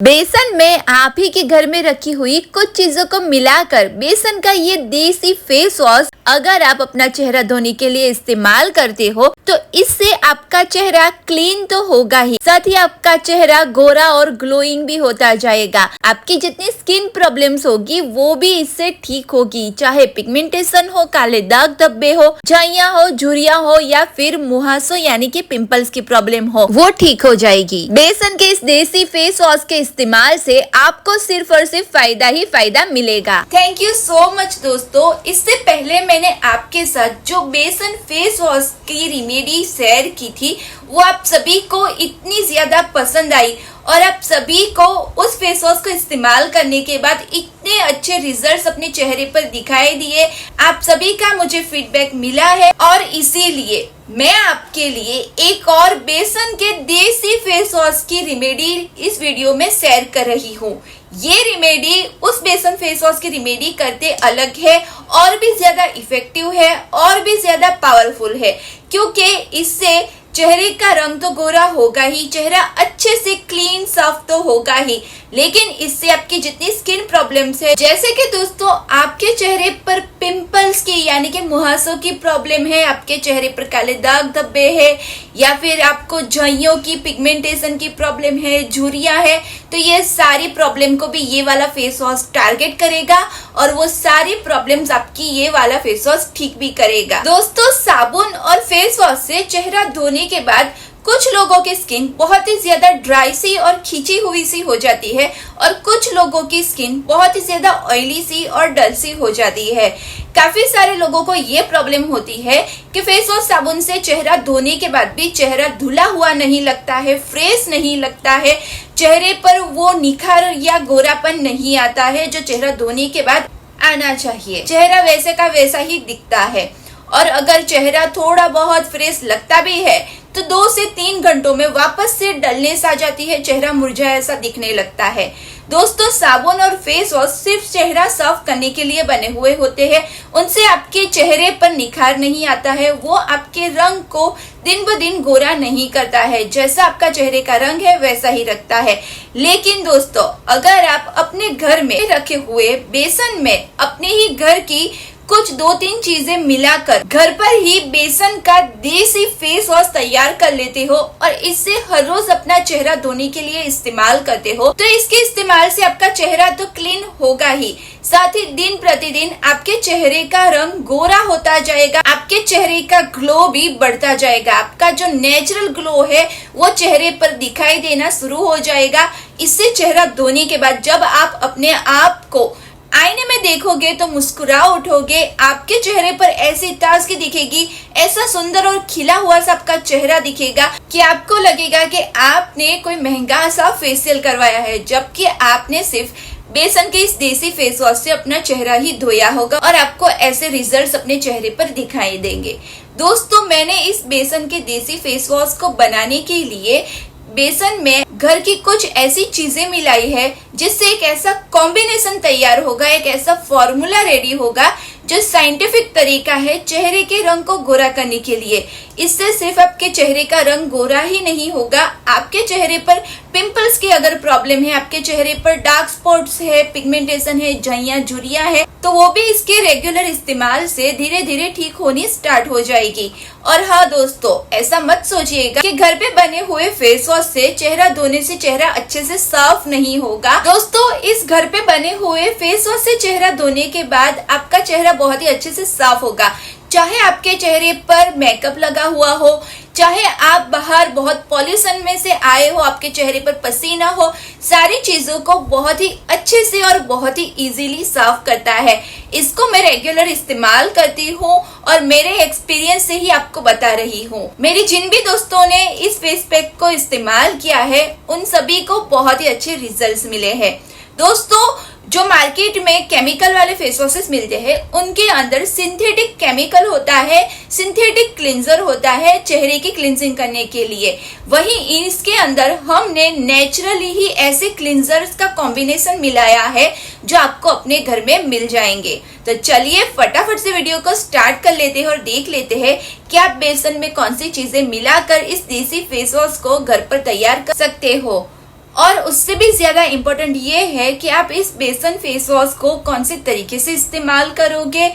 बेसन में आप ही के घर में रखी हुई कुछ चीजों को मिलाकर बेसन का ये देसी फेस वॉश अगर आप अपना चेहरा धोने के लिए इस्तेमाल करते हो तो इससे आपका चेहरा क्लीन तो होगा ही, साथ ही आपका चेहरा गोरा और ग्लोइंग भी होता जाएगा। आपकी जितनी स्किन प्रॉब्लम्स होगी वो भी इससे ठीक होगी, चाहे पिगमेंटेशन हो, काले दाग धब्बे हो, झाइयां हो, झुर्रियां हो या फिर मुहासों यानी कि पिंपल्स की प्रॉब्लम हो, वो ठीक हो जाएगी। बेसन के इस देसी फेस वॉश के इस्तेमाल से आपको सिर्फ और सिर्फ फायदा ही फायदा मिलेगा। थैंक यू सो मच दोस्तों। इससे पहले मैंने आपके साथ जो बेसन फेस वॉश की रेमेडी शेयर की थी वो आप सभी को इतनी ज्यादा पसंद आई और आप सभी को उस फेस वॉश को इस्तेमाल करने के बाद इतने अच्छे रिजल्ट्स अपने चेहरे पर दिखाई दिए। आप सभी का मुझे फीडबैक मिला है और इसीलिए मैं आपके लिए एक और बेसन के देसी फेस वॉश की रेमेडी इस वीडियो में शेयर कर रही हूँ। ये रेमेडी उस बेसन फेस वॉश की रेमेडी करते अलग है और भी ज्यादा इफेक्टिव है और भी ज्यादा पावरफुल है, क्योंकि इससे चेहरे का रंग तो गोरा होगा ही, चेहरा अच्छे से क्लीन साफ तो होगा ही, लेकिन इससे आपकी जितनी स्किन प्रॉब्लम्स है, जैसे कि दोस्तों आपके चेहरे पर पिंपल्स की यानी कि मुहासों की प्रॉब्लम है, आपके चेहरे पर काले दाग धब्बे है या फिर आपको झाइयों की पिगमेंटेशन की प्रॉब्लम है, झुर्रियां है, तो ये सारी प्रॉब्लम को भी ये वाला फेस वॉश टारगेट करेगा और वो सारी प्रॉब्लम्स आपकी ये वाला फेस वॉश ठीक भी करेगा। दोस्तों साबुन और फेस वॉश से चेहरा धोने के बाद कुछ लोगों की स्किन बहुत ही ज्यादा ड्राई सी और खींची हुई सी हो जाती है और कुछ लोगों की स्किन बहुत ही ज्यादा ऑयली सी और डल सी हो जाती है। काफी सारे लोगों को ये प्रॉब्लम होती है कि फेस वॉश साबुन से चेहरा धोने के बाद भी चेहरा धुला हुआ नहीं लगता है, फ्रेश नहीं लगता है, चेहरे पर वो निखार या गोरापन नहीं आता है जो चेहरा धोने के बाद आना चाहिए। चेहरा वैसे का वैसा ही दिखता है और अगर चेहरा थोड़ा बहुत फ्रेश लगता भी है तो 2 से 3 घंटों में वापस से डलनेस आ जाती है, चेहरा मुरझाया सा दिखने लगता है। दोस्तों साबुन और फेस वॉश सिर्फ चेहरा साफ करने के लिए बने हुए होते हैं, उनसे आपके चेहरे पर निखार नहीं आता है, वो आपके रंग को दिन ब दिन गोरा नहीं करता है, जैसा आपका चेहरे का रंग है वैसा ही रखता है। लेकिन दोस्तों अगर आप अपने घर में रखे हुए बेसन में अपने ही घर की कुछ 2-3 चीजें मिलाकर घर पर ही बेसन का देसी फेस वॉश तैयार कर लेते हो और इससे हर रोज अपना चेहरा धोने के लिए इस्तेमाल करते हो तो इसके इस्तेमाल से आपका चेहरा तो क्लीन होगा ही, साथ ही दिन प्रतिदिन आपके चेहरे का रंग गोरा होता जाएगा, आपके चेहरे का ग्लो भी बढ़ता जाएगा, आपका जो नेचुरल ग्लो है वो चेहरे पर दिखाई देना शुरू हो जाएगा। इससे चेहरा धोने के बाद जब आप अपने आप को आईने में देखोगे तो मुस्कुरा उठोगे, आपके चेहरे पर ऐसी ताजगी दिखेगी, ऐसा सुंदर और खिला हुआ सा आपका चेहरा दिखेगा कि आपको लगेगा कि आपने कोई महंगा सा फेशियल करवाया है, जबकि आपने सिर्फ बेसन के इस देसी फेस वॉश से अपना चेहरा ही धोया होगा और आपको ऐसे रिजल्ट्स अपने चेहरे पर दिखाई देंगे। दोस्तों मैंने इस बेसन के देसी फेस वॉश को बनाने के लिए बेसन में घर की कुछ ऐसी चीजें मिलाई है जिससे एक ऐसा कॉम्बिनेशन तैयार होगा, एक ऐसा फॉर्मूला रेडी होगा जो साइंटिफिक तरीका है चेहरे के रंग को गोरा करने के लिए। इससे सिर्फ आपके चेहरे का रंग गोरा ही नहीं होगा, आपके चेहरे पर पिंपल्स की अगर प्रॉब्लम है, आपके चेहरे पर डार्क स्पॉट्स है, पिगमेंटेशन है, झाइयां झुर्रियां है, तो वो भी इसके रेगुलर इस्तेमाल से धीरे धीरे ठीक होनी स्टार्ट हो जाएगी। और हाँ दोस्तों ऐसा मत सोचिएगा कि घर पे बने हुए फेस वॉश से चेहरा धोने से चेहरा अच्छे से साफ नहीं होगा। दोस्तों इस घर पे बने हुए फेस वॉश से चेहरा धोने के बाद आपका चेहरा बहुत ही अच्छे से साफ होगा, चाहे आपके चेहरे पर मेकअप लगा हुआ हो, चाहे आप बाहर बहुत पॉल्यूशन में से आए हो, आपके चेहरे पर पसीना हो, सारी चीजों को बहुत ही अच्छे से और बहुत ही इजीली साफ करता है। इसको मैं रेगुलर इस्तेमाल करती हूँ और मेरे एक्सपीरियंस से ही आपको बता रही हूँ। मेरी जिन भी दोस्तों ने इस फेस पैक को इस्तेमाल किया है उन सभी को बहुत ही अच्छे रिजल्ट्स मिले हैं। दोस्तों जो मार्केट में केमिकल वाले फेस वॉशेस मिलते हैं उनके अंदर सिंथेटिक केमिकल होता है, सिंथेटिक क्लींजर होता है चेहरे की क्लींजिंग करने के लिए। वहीं इसके अंदर हमने नेचुरली ही ऐसे क्लींजर्स का कॉम्बिनेशन मिलाया है जो आपको अपने घर में मिल जाएंगे। तो चलिए फटाफट से वीडियो को स्टार्ट कर लेते हैं और देख लेते हैं कि आप बेसन में कौन सी चीजें मिलाकर इस देसी फेस वॉश को घर पर तैयार कर सकते हो। और उससे भी ज्यादा इम्पोर्टेंट ये है कि आप इस बेसन फेस वॉश को कौन से तरीके से इस्तेमाल करोगे,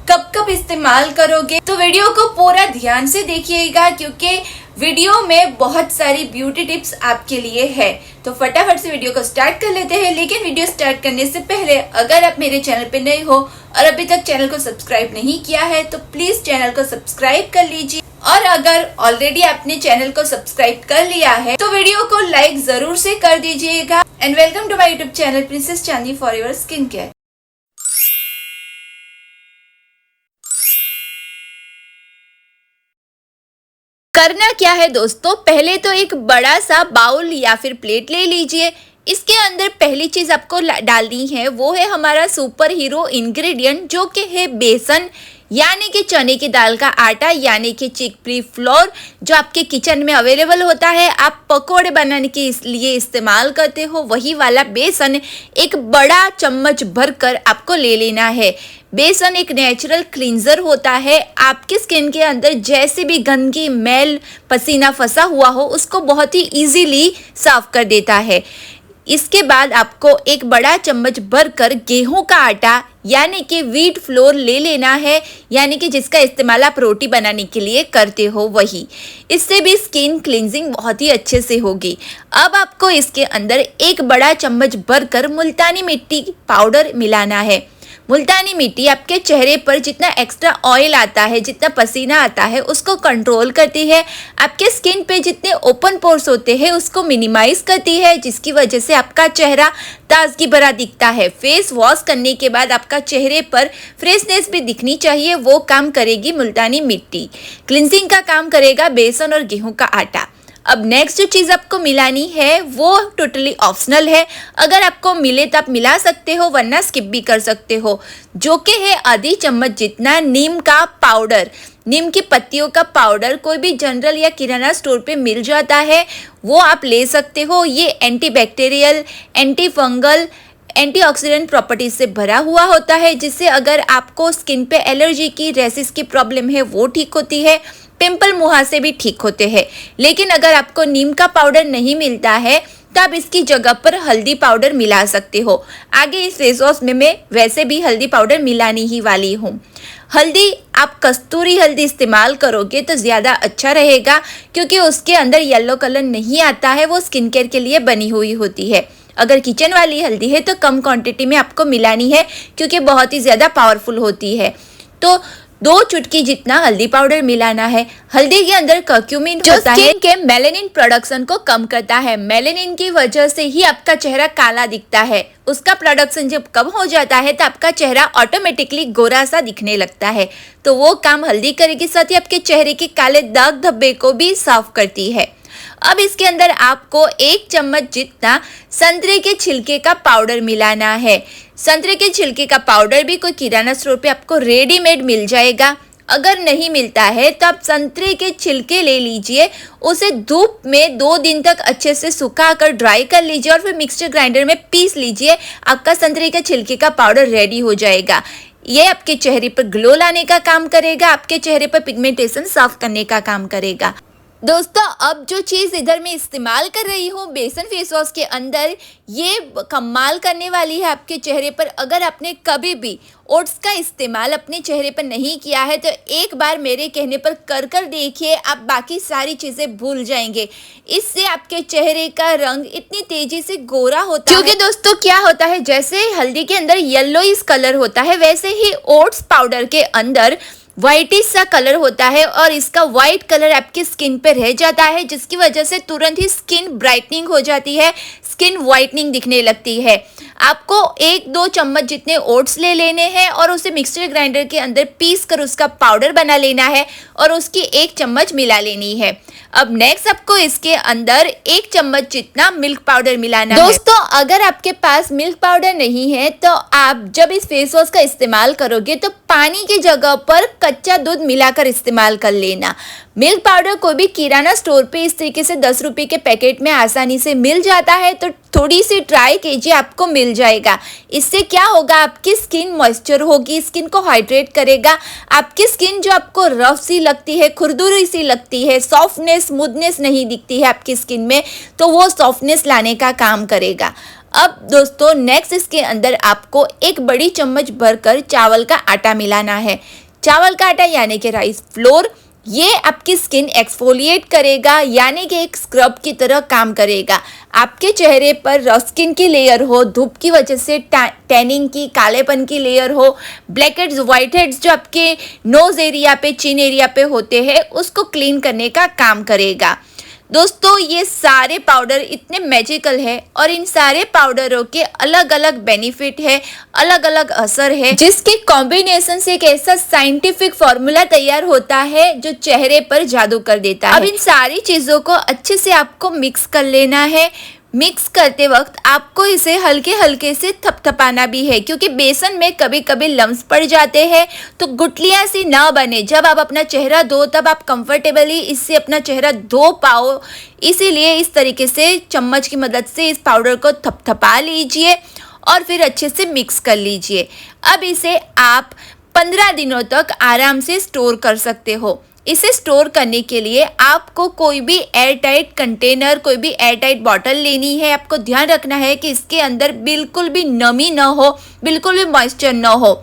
कब कब इस्तेमाल करोगे। तो वीडियो को पूरा ध्यान से देखिएगा क्योंकि वीडियो में बहुत सारी ब्यूटी टिप्स आपके लिए है। तो फटाफट से वीडियो को स्टार्ट कर लेते हैं। लेकिन वीडियो स्टार्ट करने से पहले अगर आप मेरे चैनल पे नए हो और अभी तक चैनल को सब्सक्राइब नहीं किया है तो प्लीज चैनल को सब्सक्राइब कर लीजिए। और अगर ऑलरेडी आपने चैनल को सब्सक्राइब कर लिया है तो वीडियो को लाइक जरूर से कर दीजिएगा। And welcome to my YouTube channel princess Chandni for your skin care. करना क्या है दोस्तों, पहले तो एक बड़ा सा बाउल या फिर प्लेट ले लीजिए। इसके अंदर पहली चीज आपको डालनी है वो है हमारा सुपर हीरो इंग्रेडिएंट जो कि है बेसन, यानी कि चने की दाल का आटा, यानी कि चिकपी फ्लोर जो आपके किचन में अवेलेबल होता है, आप पकोड़े बनाने के लिए इस्तेमाल करते हो, वही वाला बेसन एक बड़ा चम्मच भरकर आपको ले लेना है। बेसन एक नेचुरल क्लींजर होता है, आपकी स्किन के अंदर जैसे भी गंदगी, मैल, पसीना फंसा हुआ हो उसको बहुत ही इजीली साफ कर देता है। इसके बाद आपको एक बड़ा चम्मच भरकर गेहूं का आटा यानी कि व्हीट फ्लोर ले लेना है, यानी कि जिसका इस्तेमाल आप रोटी बनाने के लिए करते हो वही। इससे भी स्किन क्लींजिंग बहुत ही अच्छे से होगी। अब आपको इसके अंदर एक बड़ा चम्मच भरकर मुल्तानी मिट्टी पाउडर मिलाना है। मुल्तानी मिट्टी आपके चेहरे पर जितना एक्स्ट्रा ऑयल आता है, जितना पसीना आता है उसको कंट्रोल करती है। आपके स्किन पे जितने ओपन पोर्स होते हैं उसको मिनिमाइज करती है, जिसकी वजह से आपका चेहरा ताजगी भरा दिखता है। फेस वॉश करने के बाद आपका चेहरे पर फ्रेशनेस भी दिखनी चाहिए, वो काम करेगी मुल्तानी मिट्टी। क्लिनजिंग का काम करेगा बेसन और गेहूं का आटा। अब नेक्स्ट जो चीज़ आपको मिलानी है वो टोटली ऑप्शनल है। अगर आपको मिले तो आप मिला सकते हो, वरना स्किप भी कर सकते हो, जो कि है आधी चम्मच जितना नीम का पाउडर। नीम की पत्तियों का पाउडर कोई भी जनरल या किराना स्टोर पे मिल जाता है, वो आप ले सकते हो। ये antibacterial, anti fungal, antioxidant properties से भरा हुआ होता है, जिससे अगर आपको स्किन पे एलर्जी की, रेसिस की प्रॉब्लम है वो ठीक होती है, पिंपल मुहासे भी ठीक होते हैं। लेकिन अगर आपको नीम का पाउडर नहीं मिलता है तो आप इसकी जगह पर हल्दी पाउडर मिला सकते हो। आगे इस फेस वॉश में मैं वैसे भी हल्दी पाउडर मिलाने ही वाली हूँ। हल्दी आप कस्तूरी हल्दी इस्तेमाल करोगे तो ज़्यादा अच्छा रहेगा, क्योंकि उसके अंदर येलो कलर नहीं आता है, वो स्किन केयर के लिए बनी हुई होती है। अगर किचन वाली हल्दी है तो कम क्वांटिटी में आपको मिलानी है, क्योंकि बहुत ही ज़्यादा पावरफुल होती है। तो 2 चुटकी जितना हल्दी पाउडर मिलाना है। हल्दी के अंदर कर्क्यूमिन होता है, के मेलेनिन प्रोडक्शन को कम करता है। मेलेनिन की वजह से ही आपका चेहरा काला दिखता है। उसका प्रोडक्शन जब कम हो जाता है तो आपका चेहरा ऑटोमेटिकली गोरा सा दिखने लगता है। तो वो काम हल्दी करेगी, साथ ही आपके चेहरे के काले दाग धब्बे को भी साफ करती है। अब इसके अंदर आपको 1 चम्मच जितना संतरे के छिलके का पाउडर मिलाना है। संतरे के छिलके का पाउडर भी कोई किराना स्टोर पे आपको रेडीमेड मिल जाएगा। अगर नहीं मिलता है तो आप संतरे के छिलके ले लीजिए, उसे धूप में 2 दिन तक अच्छे से सुखाकर ड्राई कर लीजिए और फिर मिक्सचर ग्राइंडर में पीस लीजिए। आपका संतरे के छिलके का पाउडर रेडी हो जाएगा। ये आपके चेहरे पर ग्लो लाने का काम करेगा, आपके चेहरे पर पिगमेंटेशन साफ करने का काम करेगा। दोस्तों, अब जो चीज़ इधर मैं इस्तेमाल कर रही हूँ बेसन फेस वॉश के अंदर, ये कमाल करने वाली है आपके चेहरे पर। अगर आपने कभी भी ओट्स का इस्तेमाल अपने चेहरे पर नहीं किया है तो एक बार मेरे कहने पर कर देखिए, आप बाकी सारी चीज़ें भूल जाएंगे। इससे आपके चेहरे का रंग इतनी तेजी से गोरा होता है, क्योंकि दोस्तों क्या होता है, जैसे हल्दी के अंदर येलोइश कलर होता है, वैसे ही ओट्स पाउडर के अंदर व्हाइटिश सा कलर होता है और इसका व्हाइट कलर आपकी स्किन पे रह जाता है, जिसकी वजह से तुरंत ही स्किन ब्राइटनिंग हो जाती है, स्किन वाइटनिंग दिखने लगती है। आपको 1-2 चम्मच जितने ओट्स ले लेने हैं और उसे मिक्सर ग्राइंडर के अंदर पीस कर उसका पाउडर बना लेना है और उसकी 1 चम्मच मिला लेनी है। अब नेक्स्ट आपको इसके अंदर 1 चम्मच जितना मिल्क पाउडर मिलाना है। दोस्तों, अगर आपके पास मिल्क पाउडर नहीं है तो आप जब इस फेस वॉश का इस्तेमाल करोगे तो पानी की जगह पर कच्चा दूध मिलाकर इस्तेमाल कर लेना। मिल्क पाउडर कोई भी किराना स्टोर पे इस तरीके से 10 रुपए के पैकेट में आसानी से मिल जाता है, तो थोड़ी सी ट्राई कीजिए, आपको मिल मिल जाएगा। इससे क्या होगा, आपकी स्किन मॉइस्चर होगी, स्किन को हाइड्रेट करेगा। आपकी स्किन जो आपको रफ सी लगती है, खुरदुरी सी लगती है, सॉफ्टनेस स्मूथनेस नहीं दिखती है आपकी स्किन में, तो वो सॉफ्टनेस लाने का काम करेगा। अब दोस्तों नेक्स्ट इसके अंदर आपको एक बड़ी चम्मच भरकर चावल का आटा मिलाना है। चावल का आटा यानी कि राइस फ्लोर, ये आपकी स्किन एक्सफोलिएट करेगा, यानी कि एक स्क्रब की तरह काम करेगा। आपके चेहरे पर रफ स्किन की लेयर हो, धूप की वजह से टैनिंग की, कालेपन की लेयर हो, ब्लैक हेड्स व्हाइट हेड्स जो आपके नोज एरिया पे, चिन एरिया पे होते हैं, उसको क्लीन करने का काम करेगा। दोस्तों ये सारे पाउडर इतने मैजिकल है और इन सारे पाउडरों के अलग अलग बेनिफिट है, अलग अलग असर है, जिसके कॉम्बिनेशन से एक ऐसा साइंटिफिक फॉर्मूला तैयार होता है जो चेहरे पर जादू कर देता है। अब इन सारी चीजों को अच्छे से आपको मिक्स कर लेना है। मिक्स करते वक्त आपको इसे हल्के हल्के से थपथपाना भी है, क्योंकि बेसन में कभी कभी लम्स पड़ जाते हैं, तो गुठलियां सी ना बने। जब आप अपना चेहरा धो तब आप कंफर्टेबली इससे अपना चेहरा धो पाओ, इसीलिए इस तरीके से चम्मच की मदद से इस पाउडर को थपथपा लीजिए और फिर अच्छे से मिक्स कर लीजिए। अब इसे आप 15 दिनों तक आराम से स्टोर कर सकते हो। इसे स्टोर करने के लिए आपको कोई भी एयर टाइट कंटेनर, कोई भी एयर टाइट बॉटल लेनी है। आपको ध्यान रखना है कि इसके अंदर बिल्कुल भी नमी ना हो, बिल्कुल भी मॉइस्चर ना हो।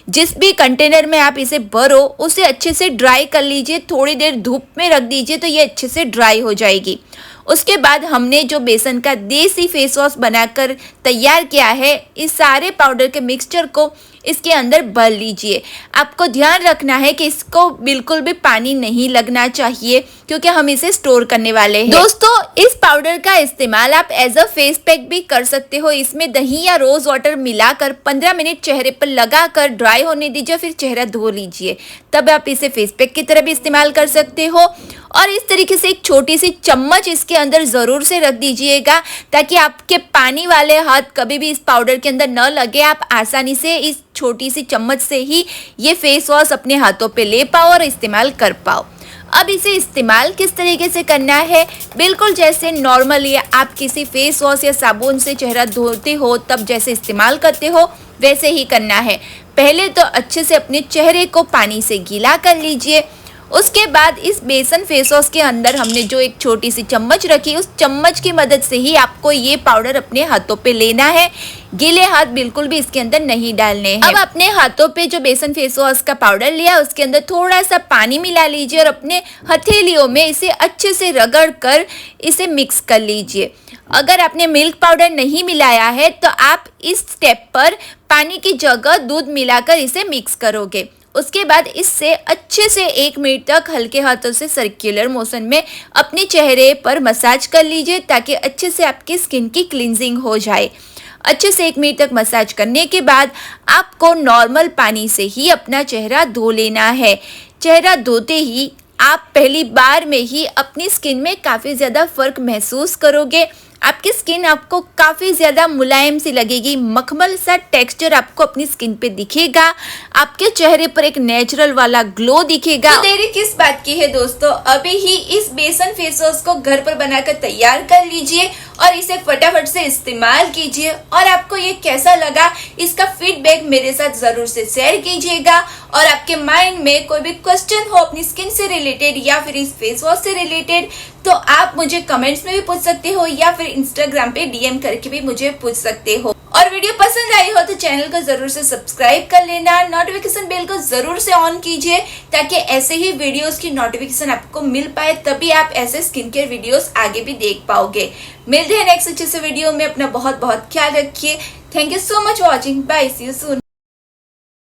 जिस भी कंटेनर में आप इसे भरो उसे अच्छे से ड्राई कर लीजिए, थोड़ी देर धूप में रख दीजिए तो ये अच्छे से ड्राई हो जाएगी। उसके बाद हमने जो बेसन का देसी फेस वॉश बनाकर तैयार किया है, इस सारे पाउडर के मिक्सचर को इसके अंदर भर लीजिए। आपको ध्यान रखना है कि इसको बिल्कुल भी पानी नहीं लगना चाहिए, क्योंकि हम इसे स्टोर करने वाले हैं। दोस्तों इस पाउडर का इस्तेमाल आप एज अ फेस पैक भी कर सकते हो। इसमें दही या रोज वाटर मिलाकर 15 मिनट चेहरे पर लगाकर ड्राई होने दीजिए, फिर चेहरा धो लीजिए, तब आप इसे फेस पैक की तरह भी इस्तेमाल कर सकते हो। और इस तरीके से एक छोटी सी चम्मच इसके अंदर ज़रूर से रख दीजिएगा, ताकि आपके पानी वाले हाथ कभी भी इस पाउडर के अंदर न लगे। आप आसानी से इस छोटी सी चम्मच से ही ये फेस वॉश अपने हाथों पे ले पाओ और इस्तेमाल कर पाओ। अब इसे इस्तेमाल किस तरीके से करना है, बिल्कुल जैसे नॉर्मली आप किसी फेस वॉश या साबुन से चेहरा धोते हो तब जैसे इस्तेमाल करते हो वैसे ही करना है। पहले तो अच्छे से अपने चेहरे को पानी से गीला कर लीजिए। उसके बाद इस बेसन फेस वॉश के अंदर हमने जो एक छोटी सी चम्मच रखी, उस चम्मच की मदद से ही आपको ये पाउडर अपने हाथों पे लेना है। गीले हाथ बिल्कुल भी इसके अंदर नहीं डालने हैं। अब अपने हाथों पे जो बेसन फेस वॉश का पाउडर लिया उसके अंदर थोड़ा सा पानी मिला लीजिए और अपने हथेलियों में इसे अच्छे से रगड़ कर इसे मिक्स कर लीजिए। अगर आपने मिल्क पाउडर नहीं मिलाया है तो आप इस स्टेप पर पानी की जगह दूध मिलाकर इसे मिक्स करोगे। उसके बाद इससे अच्छे से 1 मिनट तक हल्के हाथों से सर्कुलर मोशन में अपने चेहरे पर मसाज कर लीजिए, ताकि अच्छे से आपकी स्किन की क्लींजिंग हो जाए। अच्छे से 1 मिनट तक मसाज करने के बाद आपको नॉर्मल पानी से ही अपना चेहरा धो लेना है। चेहरा धोते ही आप पहली बार में ही अपनी स्किन में काफ़ी ज़्यादा फ़र्क महसूस करोगे। आपकी स्किन आपको काफ़ी ज़्यादा मुलायम सी लगेगी, मखमल सा टेक्सचर आपको अपनी स्किन पे दिखेगा, आपके चेहरे पर एक नेचुरल वाला ग्लो दिखेगा। तो देरी किस बात की है दोस्तों, अभी ही इस बेसन फेस वॉश को घर पर बनाकर तैयार कर लीजिए और इसे फटाफट से इस्तेमाल कीजिए। और आपको ये कैसा लगा इसका फीडबैक मेरे साथ जरूर से शेयर कीजिएगा। और आपके माइंड में कोई भी क्वेश्चन हो अपनी स्किन से रिलेटेड या फिर इस फेस वॉश से रिलेटेड, तो आप मुझे कमेंट्स में भी पूछ सकते हो या फिर इंस्टाग्राम पे DM करके भी मुझे पूछ सकते हो। और वीडियो पसंद आई हो तो चैनल को जरूर से सब्सक्राइब कर लेना, नोटिफिकेशन बेल को जरूर से ऑन कीजिए, ताकि ऐसे ही वीडियोस की नोटिफिकेशन आपको मिल पाए, तभी आप ऐसे स्किन केयर वीडियोस आगे भी देख पाओगे। मिलते हैं नेक्स्ट अच्छे से वीडियो में। अपना बहुत बहुत ख्याल रखिए। Thank you so much watching. Bye, see you soon.